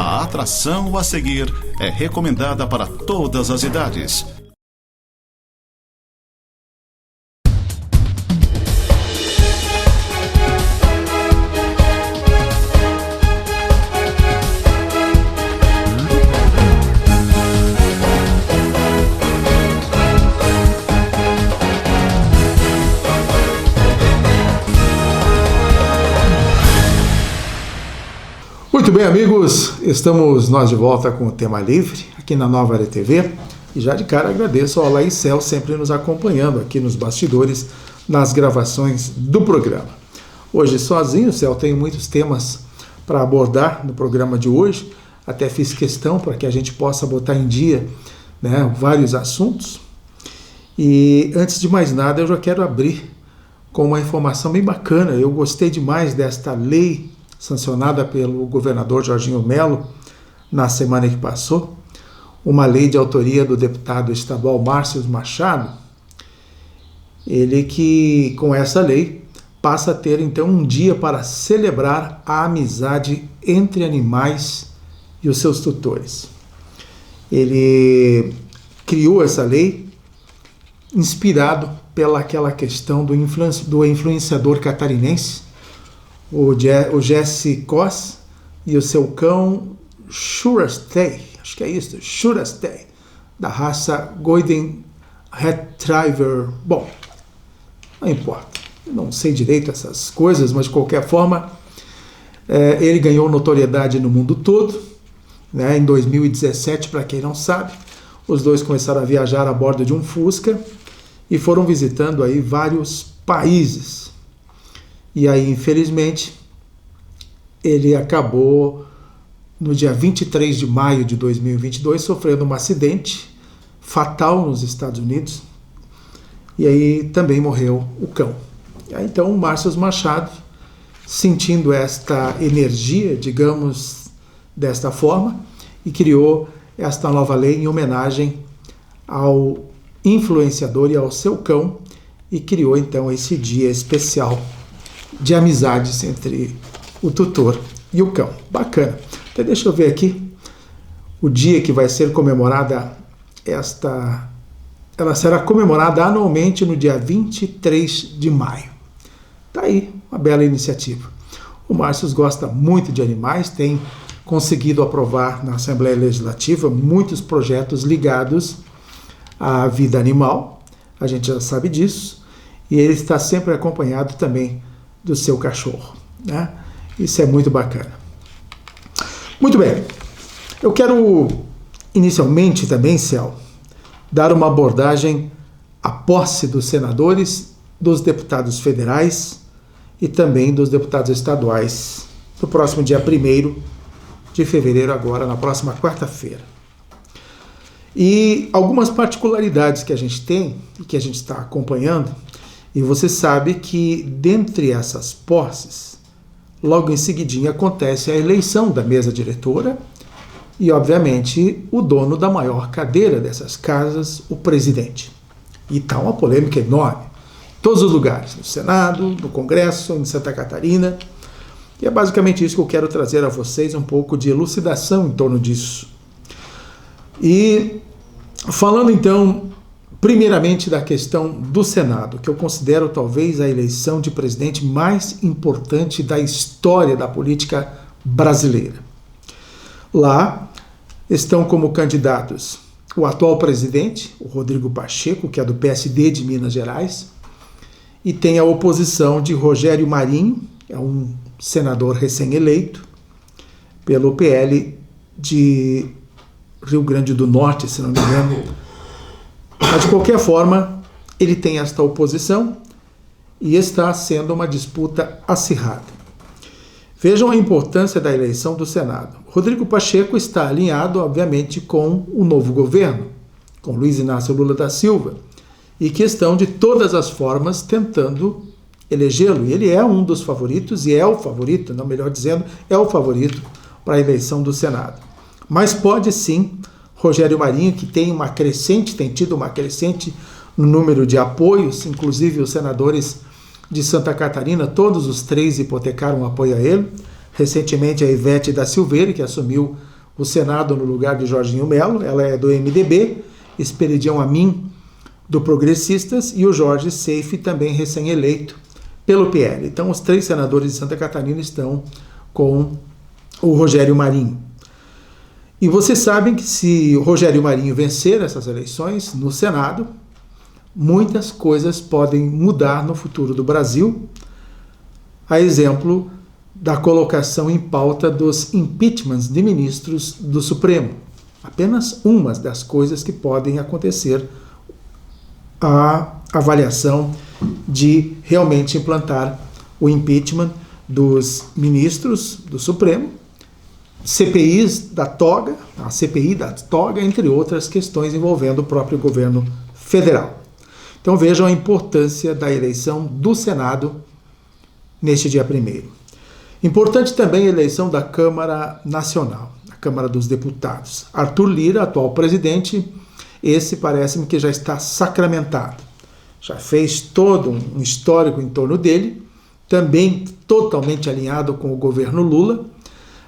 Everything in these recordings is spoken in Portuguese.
A atração a seguir é recomendada para todas as idades. Muito bem, amigos, estamos nós de volta com o Tema Livre, aqui na Nova Área TV, e já de cara agradeço ao Alain Cel sempre nos acompanhando aqui nos bastidores, nas gravações do programa. Hoje sozinho, Cel, tenho muitos temas para abordar no programa de hoje, até fiz questão para que a gente possa botar em dia, né, vários assuntos, e antes de mais nada eu já quero abrir com uma informação bem bacana. Eu gostei demais desta lei sancionada pelo governador Jorginho Melo na semana que passou, uma lei de autoria do deputado estadual Márcio Machado, ele que com essa lei passa a ter então um dia para celebrar a amizade entre animais e os seus tutores. Ele criou essa lei inspirado pelaquela questão do influenciador catarinense, o Jesse Cos e o seu cão Shurastei, acho que é isso, Shurastei, da raça Golden Retriever. Bom, não importa, eu não sei direito essas coisas, mas de qualquer forma, ele ganhou notoriedade no mundo todo, né? Em 2017, para quem não sabe, os dois começaram a viajar a bordo de um Fusca e foram visitando aí vários países. E aí, infelizmente, ele acabou, no dia 23 de maio de 2022, sofrendo um acidente fatal nos Estados Unidos. E aí também morreu o cão. E aí, então, o Márcio Machado, sentindo esta energia, digamos, desta forma, e criou esta nova lei em homenagem ao influenciador e ao seu cão, e criou, então, esse dia especial de amizades entre o tutor e o cão. Bacana. Então deixa eu ver aqui o dia que vai ser comemorada ela será comemorada anualmente no dia 23 de maio. Tá aí, uma bela iniciativa. O Márcio gosta muito de animais, tem conseguido aprovar na Assembleia Legislativa muitos projetos ligados à vida animal, a gente já sabe disso, e ele está sempre acompanhado também do seu cachorro, né? Isso é muito bacana. Muito bem, eu quero inicialmente também, Cel, dar uma abordagem à posse dos senadores, dos deputados federais e também dos deputados estaduais no próximo dia 1º de fevereiro, agora na próxima quarta-feira. E algumas particularidades que a gente tem e que a gente está acompanhando. E você sabe que, dentre essas posses, logo em seguidinha acontece a eleição da mesa diretora e, obviamente, o dono da maior cadeira dessas casas, o presidente. E está uma polêmica enorme. Em todos os lugares, no Senado, no Congresso, em Santa Catarina. E é basicamente isso que eu quero trazer a vocês, um pouco de elucidação em torno disso. E falando então primeiramente da questão do Senado, que eu considero talvez a eleição de presidente mais importante da história da política brasileira. Lá estão como candidatos o atual presidente, o Rodrigo Pacheco, que é do PSD de Minas Gerais, e tem a oposição de Rogério Marinho, é um senador recém-eleito, pelo PL de Rio Grande do Norte, se não me engano. Mas, de qualquer forma, ele tem esta oposição e está sendo uma disputa acirrada. Vejam a importância da eleição do Senado. Rodrigo Pacheco está alinhado, obviamente, com o novo governo, com Luiz Inácio Lula da Silva, e que estão, de todas as formas, tentando elegê-lo. E ele é um dos favoritos, e é o favorito, não, melhor dizendo, é o favorito para a eleição do Senado. Mas pode sim Rogério Marinho, que tem tido uma crescente no número de apoios, inclusive os senadores de Santa Catarina, todos os três hipotecaram apoio a ele. Recentemente a Ivete da Silveira, que assumiu o Senado no lugar de Jorginho Melo, ela é do MDB, Esperidião Amin, do Progressistas, e o Jorge Seife, também recém-eleito pelo PL. Então, os 3 senadores de Santa Catarina estão com o Rogério Marinho. E vocês sabem que se o Rogério Marinho vencer essas eleições no Senado, muitas coisas podem mudar no futuro do Brasil, a exemplo da colocação em pauta dos impeachments de ministros do Supremo. Apenas uma das coisas que podem acontecer, a avaliação de realmente implantar o impeachment dos ministros do Supremo, CPIs da toga, a CPI da toga, entre outras questões envolvendo o próprio governo federal. Então vejam a importância da eleição do Senado neste dia 1º. Importante também a eleição da Câmara Nacional, a Câmara dos Deputados. Arthur Lira, atual presidente, esse parece-me que já está sacramentado. Já fez todo um histórico em torno dele, também totalmente alinhado com o governo Lula,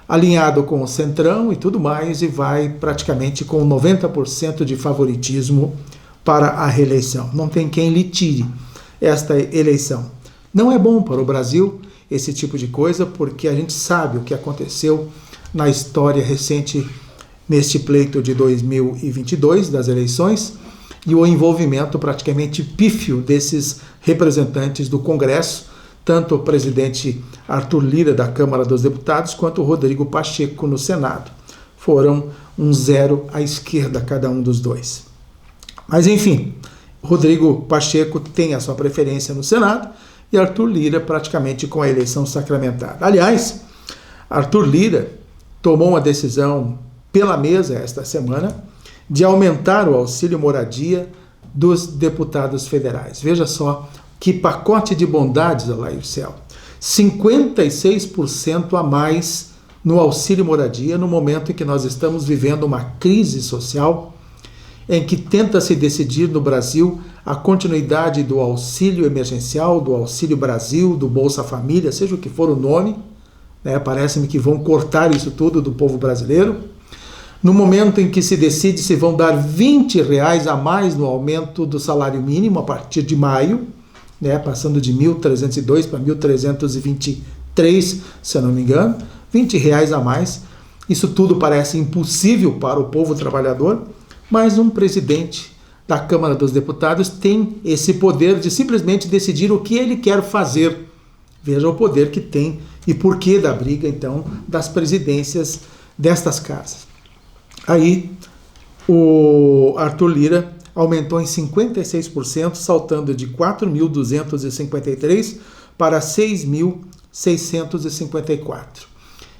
alinhado com o Centrão e tudo mais, e vai praticamente com 90% de favoritismo para a reeleição. Não tem quem lhe tire esta eleição. Não é bom para o Brasil esse tipo de coisa, porque a gente sabe o que aconteceu na história recente neste pleito de 2022 das eleições e o envolvimento praticamente pífio desses representantes do Congresso, tanto o presidente Arthur Lira da Câmara dos Deputados quanto o Rodrigo Pacheco no Senado. Foram um 0 à esquerda cada um dos dois. Mas enfim, Rodrigo Pacheco tem a sua preferência no Senado e Arthur Lira praticamente com a eleição sacramentada. Aliás, Arthur Lira tomou uma decisão pela mesa esta semana de aumentar o auxílio moradia dos deputados federais. Veja só que pacote de bondades, Alaircel. 56% a mais no auxílio moradia no momento em que nós estamos vivendo uma crise social em que tenta se decidir no Brasil a continuidade do auxílio emergencial, do Auxílio Brasil, do Bolsa Família, seja o que for o nome, né? Parece-me que vão cortar isso tudo do povo brasileiro. No momento em que se decide se vão dar R$20 a mais no aumento do salário mínimo a partir de maio, né? Passando de 1.302 para 1.323, se eu não me engano, R$20 a mais. Isso tudo parece impossível para o povo trabalhador, mas um presidente da Câmara dos Deputados tem esse poder de simplesmente decidir o que ele quer fazer. Veja o poder que tem e porquê da briga, então, das presidências destas casas. Aí, o Arthur Lira aumentou em 56%, saltando de 4.253 para 6.654.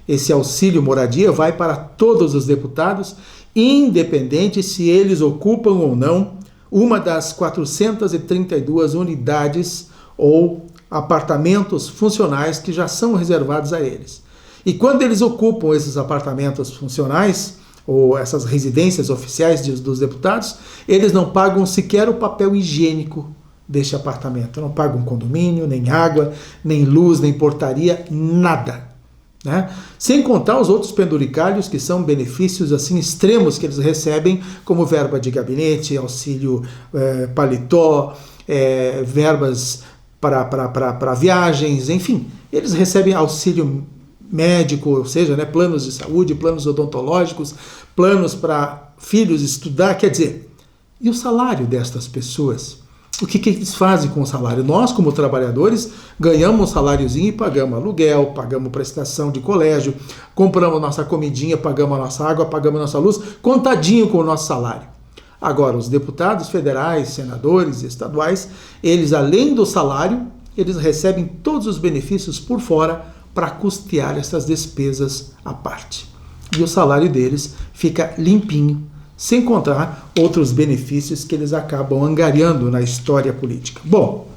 Esse auxílio moradia vai para todos os deputados, independente se eles ocupam ou não uma das 432 unidades ou apartamentos funcionais que já são reservados a eles. E quando eles ocupam esses apartamentos funcionais, ou essas residências oficiais dos deputados, eles não pagam sequer o papel higiênico deste apartamento. Não pagam condomínio, nem água, nem luz, nem portaria, nada. Né? Sem contar os outros penduricalhos, que são benefícios assim extremos que eles recebem, como verba de gabinete, auxílio paletó, verbas para viagens, enfim. Eles recebem auxílio médico, ou seja, né, planos de saúde, planos odontológicos, planos para filhos estudar, quer dizer, e o salário destas pessoas? O que eles fazem com o salário? Nós, como trabalhadores, ganhamos um saláriozinho e pagamos aluguel, pagamos prestação de colégio, compramos nossa comidinha, pagamos a nossa água, pagamos a nossa luz, contadinho com o nosso salário. Agora, os deputados federais, senadores, estaduais, eles, além do salário, eles recebem todos os benefícios por fora para custear essas despesas à parte. E o salário deles fica limpinho, sem contar outros benefícios que eles acabam angariando na história política. Bom,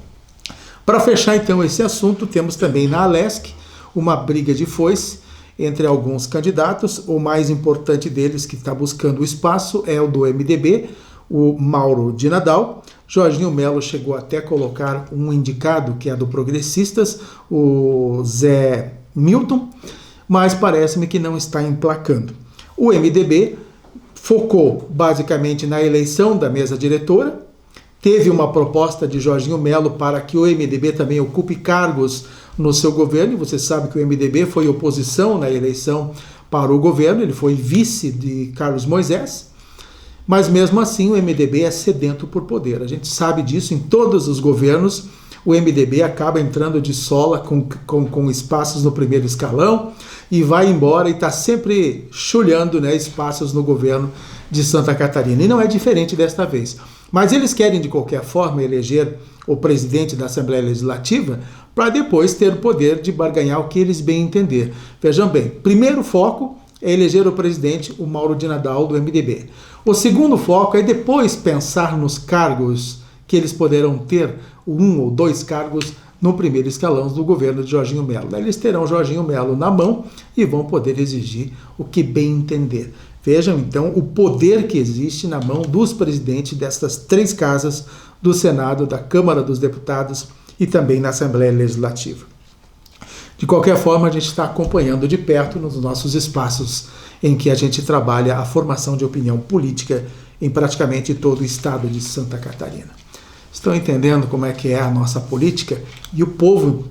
para fechar então esse assunto, temos também na Alesc uma briga de foice entre alguns candidatos. O mais importante deles, que está buscando o espaço, é o do MDB, o Mauro de Nadal. Jorginho Melo chegou até a colocar um indicado, que é do Progressistas, o Zé Milton, mas parece-me que não está emplacando. O MDB focou basicamente na eleição da mesa diretora, teve uma proposta de Jorginho Melo para que o MDB também ocupe cargos no seu governo, e você sabe que o MDB foi oposição na eleição para o governo, ele foi vice de Carlos Moisés, mas mesmo assim o MDB é sedento por poder. A gente sabe disso, em todos os governos o MDB acaba entrando de sola com espaços no primeiro escalão e vai embora e está sempre chulhando, né, espaços no governo de Santa Catarina. E não é diferente desta vez. Mas eles querem, de qualquer forma, eleger o presidente da Assembleia Legislativa para depois ter o poder de barganhar o que eles bem entender. Vejam bem, primeiro foco é eleger o presidente, o Mauro de Nadal, do MDB. O segundo foco é depois pensar nos cargos que eles poderão ter, 1 ou 2 cargos no primeiro escalão do governo de Jorginho Melo. Eles terão Jorginho Melo na mão e vão poder exigir o que bem entender. Vejam, então, o poder que existe na mão dos presidentes destas 3 casas do Senado, da Câmara dos Deputados e também na Assembleia Legislativa. De qualquer forma, a gente está acompanhando de perto nos nossos espaços em que a gente trabalha a formação de opinião política em praticamente todo o estado de Santa Catarina. Estão entendendo como é que é a nossa política? E o povo,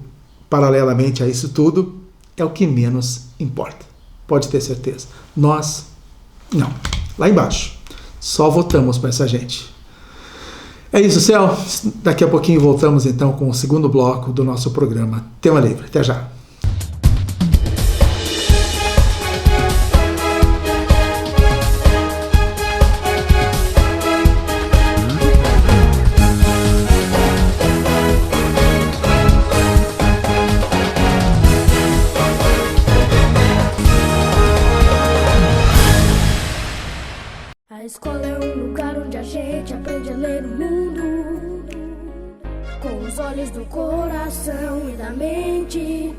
paralelamente a isso tudo, é o que menos importa. Pode ter certeza. Nós, não. Lá embaixo. Só votamos para essa gente. É isso, Céu. Daqui a pouquinho voltamos então com o segundo bloco do nosso programa Tema Livre. Até já. A escola é um lugar onde a gente aprende a ler o mundo com os olhos do coração e da mente.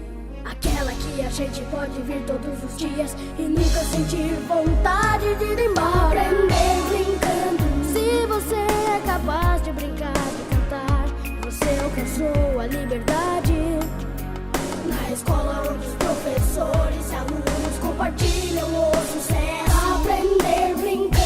Aquela que a gente pode vir todos os dias e nunca sentir vontade de ir embora. Aprender brincando. Se você é capaz de brincar, de cantar, você alcançou a liberdade. Na escola onde os professores e alunos compartilham o sucesso. Aprender brincando.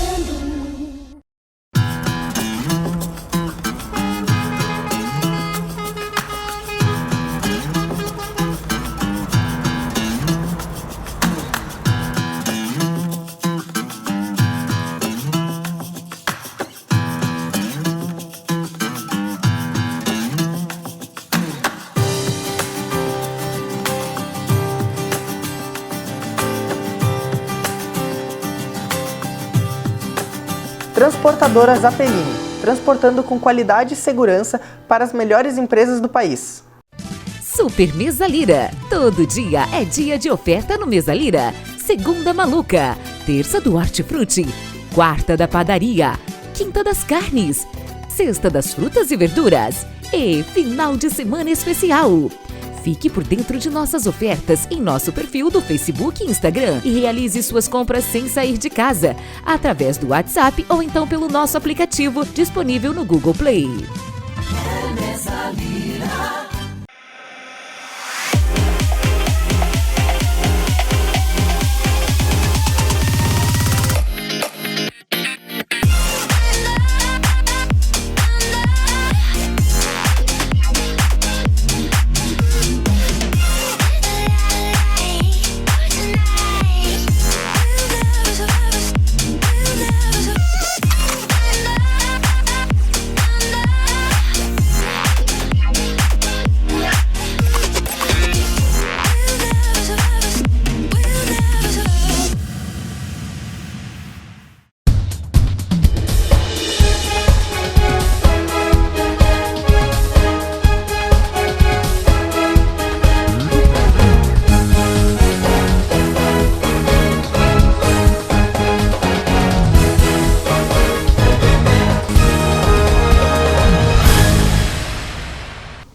Transportadoras Apelini, transportando com qualidade e segurança para as melhores empresas do país. Super Mesa Lira. Todo dia é dia de oferta no Mesa Lira. Segunda maluca, terça do hortifruti, quarta da padaria, quinta das carnes, sexta das frutas e verduras e final de semana especial. Fique por dentro de nossas ofertas em nosso perfil do Facebook e Instagram e realize suas compras sem sair de casa, através do WhatsApp ou então pelo nosso aplicativo disponível no Google Play.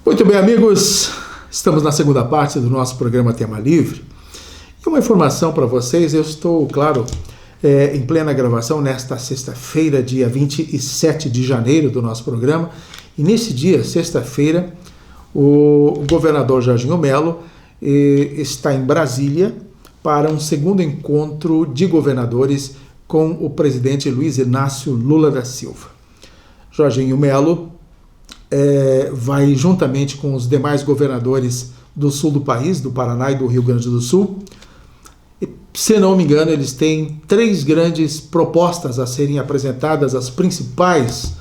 Muito bem, amigos, estamos na segunda parte do nosso programa Tema Livre. E uma informação para vocês, eu estou, claro, em plena gravação nesta sexta-feira, dia 27 de janeiro do nosso programa. E nesse dia, sexta-feira, o governador Jorginho Melo está em Brasília para um segundo encontro de governadores com o presidente Luiz Inácio Lula da Silva. Jorginho Melo vai, juntamente com os demais governadores do sul do país, do Paraná e do Rio Grande do Sul. Se não me engano, eles têm 3 grandes propostas a serem apresentadas, as principais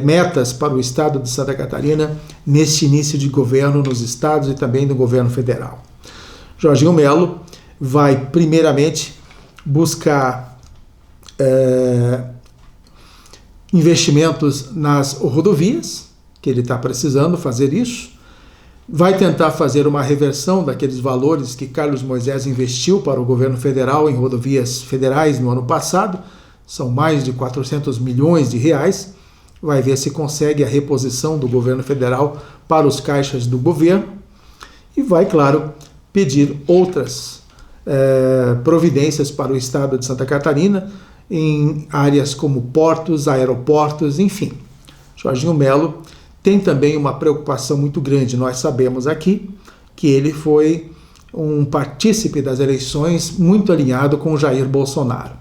metas para o estado de Santa Catarina neste início de governo nos estados e também no governo federal. Jorginho Melo vai, primeiramente, buscar investimentos nas rodovias, que ele está precisando fazer isso. Vai tentar fazer uma reversão daqueles valores que Carlos Moisés investiu para o governo federal em rodovias federais no ano passado. São mais de 400 milhões de reais. Vai ver se consegue a reposição do governo federal para os caixas do governo. E vai, claro, pedir outras providências para o estado de Santa Catarina em áreas como portos, aeroportos, enfim. Jorginho Melo tem também uma preocupação muito grande. Nós sabemos aqui que ele foi um partícipe das eleições muito alinhado com Jair Bolsonaro.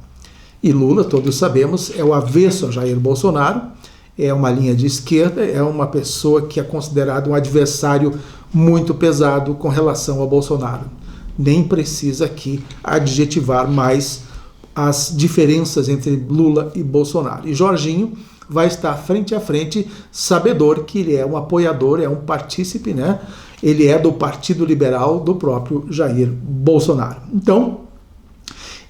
E Lula, todos sabemos, é o avesso a Jair Bolsonaro, é uma linha de esquerda, é uma pessoa que é considerado um adversário muito pesado com relação a Bolsonaro. Nem precisa aqui adjetivar mais as diferenças entre Lula e Bolsonaro. E Jorginho vai estar frente a frente, sabedor que ele é um apoiador, é um partícipe, né? Ele é do Partido Liberal do próprio Jair Bolsonaro. Então,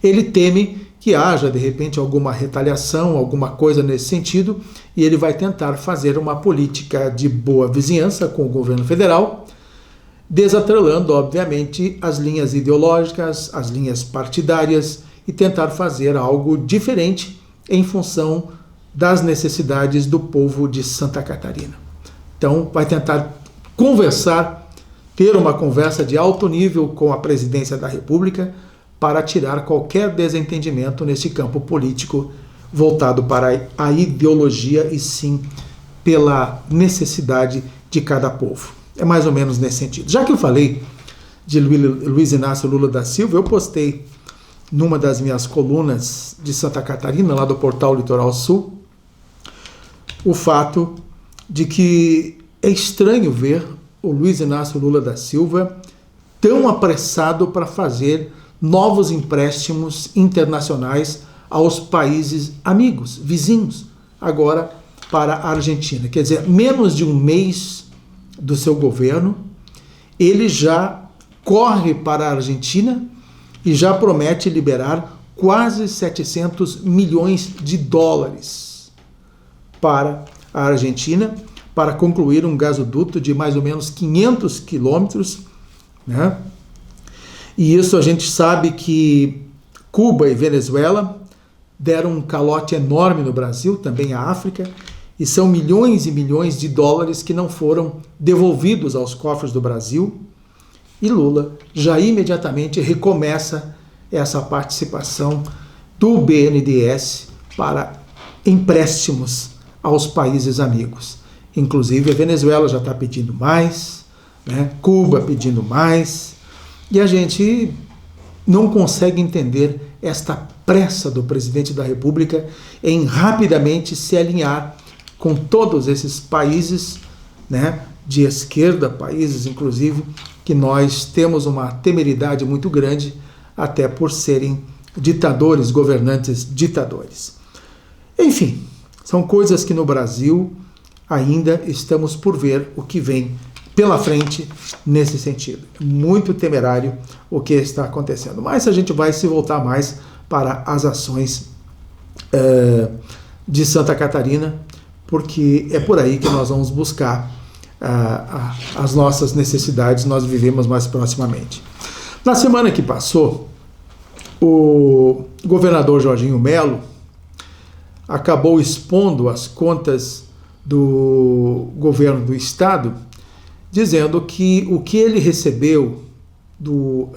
ele teme que haja, de repente, alguma retaliação, alguma coisa nesse sentido, e ele vai tentar fazer uma política de boa vizinhança com o governo federal, desatrelando, obviamente, as linhas ideológicas, as linhas partidárias, e tentar fazer algo diferente em função das necessidades do povo de Santa Catarina. Então, vai tentar conversar, ter uma conversa de alto nível com a presidência da República para tirar qualquer desentendimento nesse campo político voltado para a ideologia e sim pela necessidade de cada povo. É mais ou menos nesse sentido. Já que eu falei de Luiz Inácio Lula da Silva, eu postei numa das minhas colunas de Santa Catarina, lá do portal Litoral Sul, o fato de que é estranho ver o Luiz Inácio Lula da Silva tão apressado para fazer novos empréstimos internacionais aos países amigos, vizinhos, agora para a Argentina. Quer dizer, menos de um mês do seu governo, ele já corre para a Argentina e já promete liberar quase 700 milhões de dólares para a Argentina, para concluir um gasoduto de mais ou menos 500 quilômetros, né? E isso a gente sabe que Cuba e Venezuela deram um calote enorme no Brasil, também a África, e são milhões e milhões de dólares que não foram devolvidos aos cofres do Brasil. E Lula já imediatamente recomeça essa participação do BNDES para empréstimos aos países amigos. Inclusive a Venezuela já está pedindo mais, né? Cuba pedindo mais, e a gente não consegue entender esta pressa do presidente da República em rapidamente se alinhar com todos esses países, né, de esquerda, países inclusive que nós temos uma temeridade muito grande, até por serem ditadores, governantes ditadores. Enfim, são coisas que no Brasil ainda estamos por ver o que vem pela frente nesse sentido. Muito temerário o que está acontecendo. Mas a gente vai se voltar mais para as ações de Santa Catarina, porque é por aí que nós vamos buscar as nossas necessidades, nós vivemos mais proximamente. Na semana que passou, o governador Jorginho Melo acabou expondo as contas do governo do estado, dizendo que o que ele recebeu do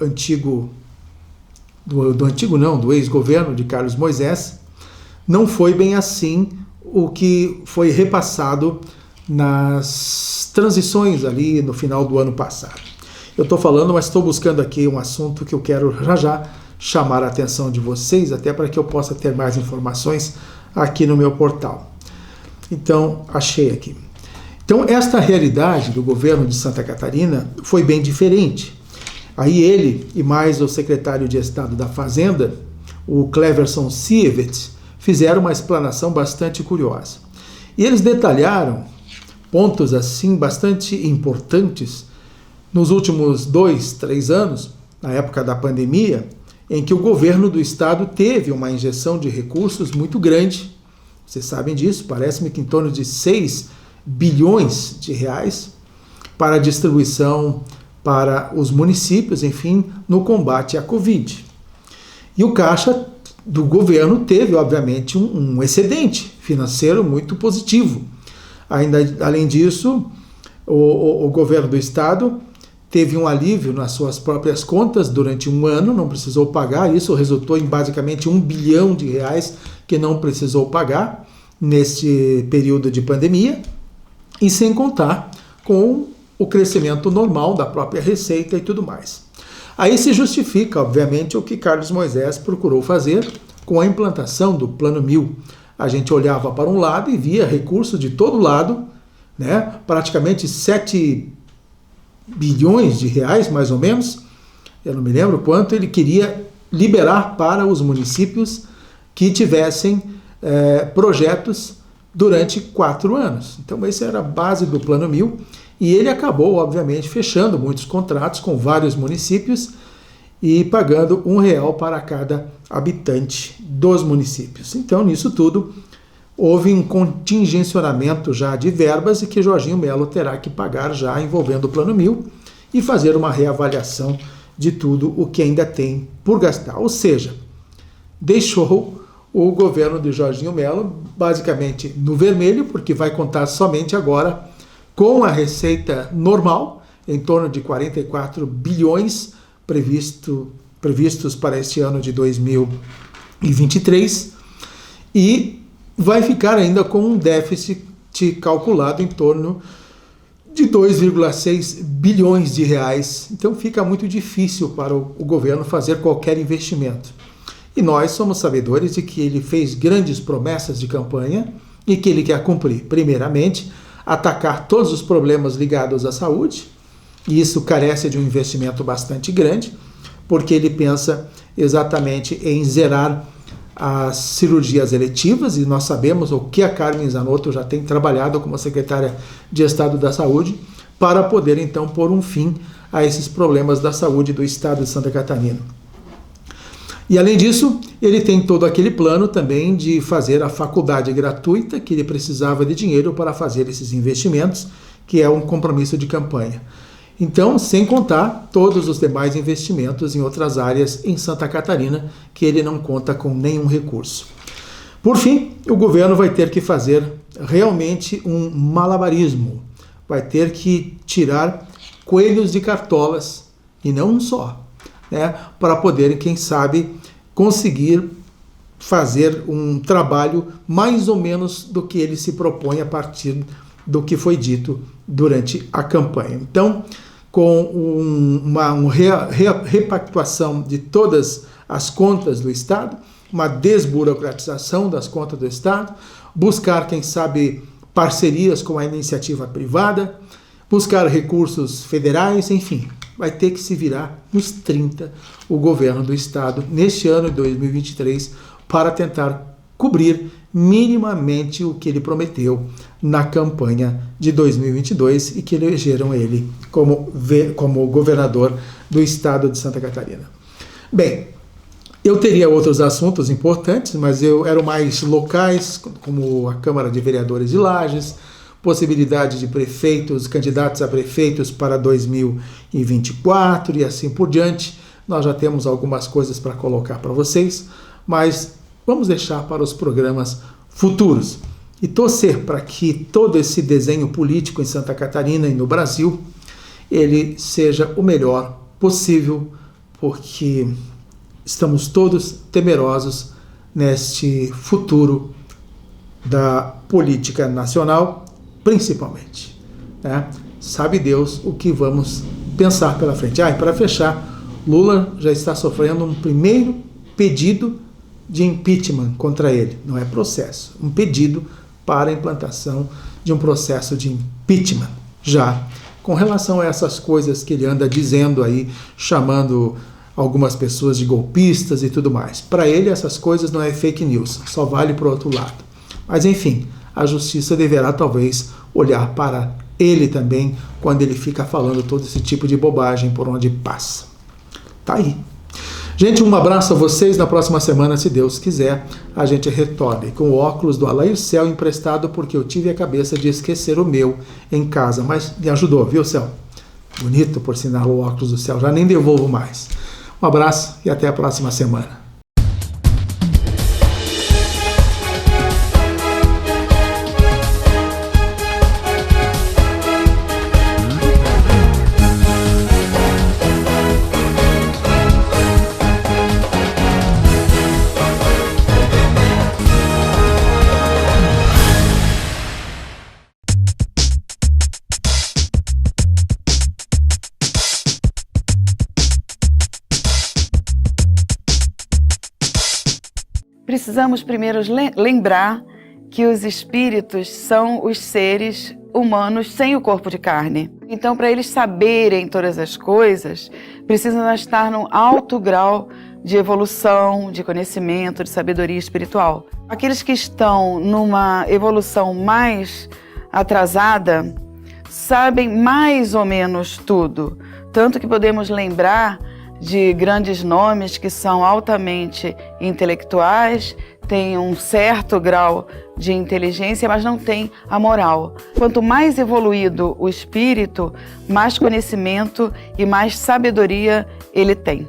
ex-governo de Carlos Moisés não foi bem assim o que foi repassado nas transições ali no final do ano passado. Eu estou falando, mas estou buscando aqui um assunto que eu quero já chamar a atenção de vocês, até para que eu possa ter mais informações aqui no meu portal. Então, achei aqui. Então, esta realidade do governo de Santa Catarina foi bem diferente. Aí ele e mais o secretário de Estado da Fazenda, o Cleverson Sievet, fizeram uma explanação bastante curiosa. E eles detalharam pontos assim bastante importantes nos últimos 2-3 anos, na época da pandemia, em que o governo do estado teve uma injeção de recursos muito grande. Vocês sabem disso, parece-me que em torno de 6 bilhões de reais para distribuição para os municípios, enfim, no combate à Covid. E o caixa do governo teve, obviamente, um excedente financeiro muito positivo. Além disso, o governo do estado teve um alívio nas suas próprias contas durante um ano, não precisou pagar. Isso resultou em basicamente 1 bilhão de reais que não precisou pagar neste período de pandemia, e sem contar com o crescimento normal da própria receita e tudo mais. Aí se justifica, obviamente, o que Carlos Moisés procurou fazer com a implantação do Plano 1000. A gente olhava para um lado e via recursos de todo lado, né? Praticamente 7 bilhões de reais, mais ou menos, eu não me lembro quanto, ele queria liberar para os municípios que tivessem projetos durante 4 anos. Então, essa era a base do Plano 1000, e ele acabou, obviamente, fechando muitos contratos com vários municípios e pagando R$1 para cada habitante dos municípios. Então, nisso tudo, houve um contingenciamento já de verbas e que Jorginho Melo terá que pagar já envolvendo o Plano 1000 e fazer uma reavaliação de tudo o que ainda tem por gastar. Ou seja, deixou o governo de Jorginho Melo basicamente no vermelho, porque vai contar somente agora com a receita normal, em torno de 44 bilhões previstos para este ano de 2023, e vai ficar ainda com um déficit calculado em torno de 2,6 bilhões de reais. Então fica muito difícil para o governo fazer qualquer investimento. E nós somos sabedores de que ele fez grandes promessas de campanha e que ele quer cumprir. Primeiramente, atacar todos os problemas ligados à saúde, e isso carece de um investimento bastante grande, porque ele pensa exatamente em zerar as cirurgias eletivas, e nós sabemos o que a Carmen Zanotto já tem trabalhado como secretária de Estado da Saúde, para poder então pôr um fim a esses problemas da saúde do estado de Santa Catarina. E além disso, ele tem todo aquele plano também de fazer a faculdade gratuita, que ele precisava de dinheiro para fazer esses investimentos, que é um compromisso de campanha. Então, sem contar todos os demais investimentos em outras áreas em Santa Catarina, que ele não conta com nenhum recurso. Por fim, o governo vai ter que fazer realmente um malabarismo. Vai ter que tirar coelhos de cartolas, e não um só, né, para poder, quem sabe, conseguir fazer um trabalho mais ou menos do que ele se propõe a partir do que foi dito durante a campanha. Então, com uma repactuação de todas as contas do Estado, uma desburocratização das contas do Estado, buscar, quem sabe, parcerias com a iniciativa privada, buscar recursos federais, enfim, vai ter que se virar nos 30 o governo do Estado neste ano de 2023 para tentar cobrir minimamente o que ele prometeu na campanha de 2022 e que elegeram ele como governador do estado de Santa Catarina. Bem, eu teria outros assuntos importantes, mas eram mais locais, como a Câmara de Vereadores de Lages, possibilidade de prefeitos, candidatos a prefeitos para 2024 e assim por diante. Nós já temos algumas coisas para colocar para vocês, mas vamos deixar para os programas futuros e torcer para que todo esse desenho político em Santa Catarina e no Brasil ele seja o melhor possível, porque estamos todos temerosos neste futuro da política nacional, principalmente, né? Sabe Deus o que vamos pensar pela frente. E para fechar, Lula já está sofrendo um primeiro pedido de impeachment contra ele. Não é processo, um pedido para a implantação de um processo de impeachment. Já com relação a essas coisas que ele anda dizendo aí, chamando algumas pessoas de golpistas e tudo mais. Para ele, essas coisas não é fake news, só vale para o outro lado. Mas, enfim, a justiça deverá talvez olhar para ele também quando ele fica falando todo esse tipo de bobagem por onde passa. Tá aí. Gente, um abraço a vocês. Na próxima semana, se Deus quiser, a gente retorne com o óculos do Alair Cel emprestado, porque eu tive a cabeça de esquecer o meu em casa, mas me ajudou, viu, Cel? Bonito, por sinal, o óculos do Cel. Já nem devolvo mais. Um abraço e até a próxima semana. Precisamos primeiro lembrar que os espíritos são os seres humanos sem o corpo de carne. Então, para eles saberem todas as coisas, precisam estar num alto grau de evolução, de conhecimento, de sabedoria espiritual. Aqueles que estão numa evolução mais atrasada sabem mais ou menos tudo, tanto que podemos lembrar de grandes nomes que são altamente intelectuais, têm um certo grau de inteligência, mas não têm a moral. Quanto mais evoluído o espírito, mais conhecimento e mais sabedoria ele tem.